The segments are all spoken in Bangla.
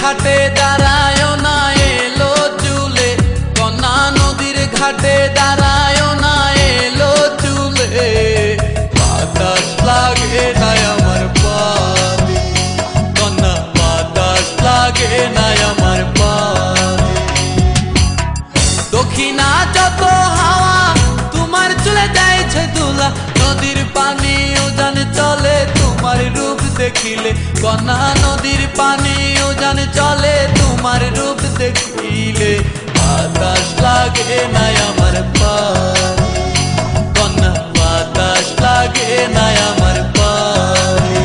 ঘাটে দাঁড়ায় না এলো চুলে, কন্যা নদীর ঘাটে দাঁড়ায় না এলো চুলে। বাতাস লাগে না আমার পালে, কন্যা বাতাস লাগে না আমার পালে। দক্ষিণা যত হাওয়া তোমার চলে যাইছে দুলা, নদীর পানি উজান চলে তোমার রূপ দেখিলে, কন্যা নদীর পানি উজান চলে তোমার রূপ দেখিলে। বাতাস লাগে না আমার পালে, কন্যা বাতাস লাগে না আমার পালে।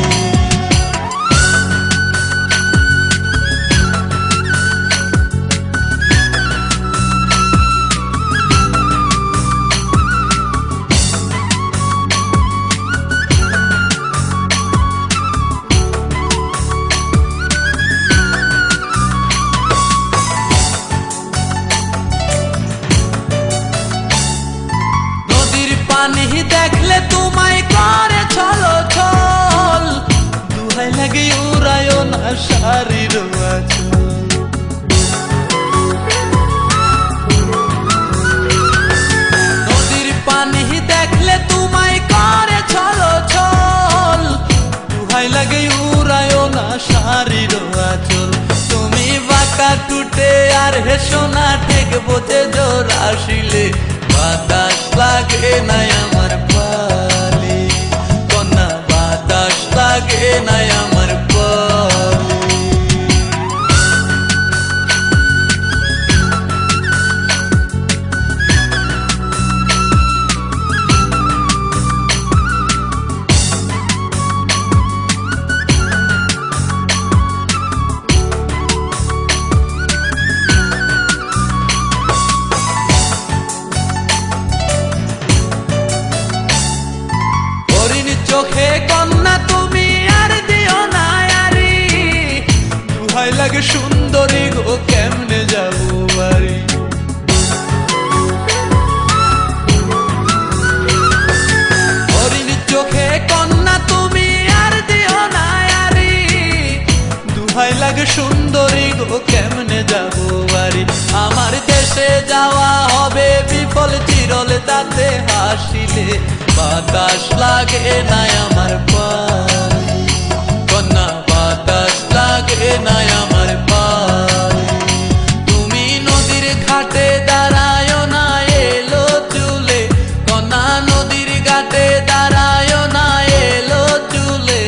পানি দেখলে তোমায় করে ছলো ছল, দুহাই লাগে উড়ায় না শাড়ির আঁচল। নদীর পানি দেখলে তোমায় করে ছলো ছল, দুহাই লাগে উড়ায় না শাড়ির আঁচল। তুমি বাঁকা টুটে আর হেসো না ঠেক বোঝে জোর আসিলে, বাতাস লাগে না আমার পালে, কন্যা বাতাস লাগে না আমার পালে। চোখে কন্যা তুমি আর দিও না আরি, দুহাই লাগে সুন্দরী গো কেমনে যাবো বাড়ি। হরিণ চোখে কন্যা তুমি আর দিও না আরি, দুহাই লাগে সুন্দরী গো কেমনে যাবো বাড়ি। আমার দেশে যাওয়া হবে বিফল চিরল তাতে হাসিলে, বাতাস লাগে না আমার পালে, কন্যা বাতাস লাগে না আমার পালে। তুমি নদীর ঘাটে দাঁড়ায় না এলো চুলে, কন্যা নদীর ঘাটে দাঁড়ায় না এলো চুলে।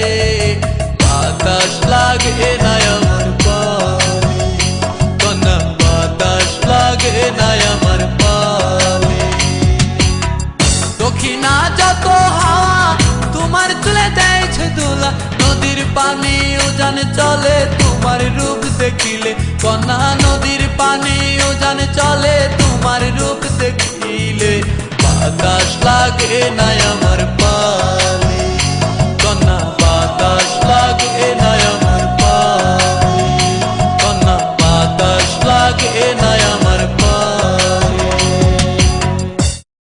বাতাস লাগে না আমার পালে, কন্যা বাতাস লাগে না আমার পালে। দক্ষিণা যত হাওয়া তোমার চলে যাইছে দুলা, নদীর পানি উজান চলে তোমার রূপ দেখিলে, কন্যা নদীর পানি উজান চলে তোমার রূপ দেখিলে। বাতাস লাগে না আমার পালে, কন্যা বাতাস লাগে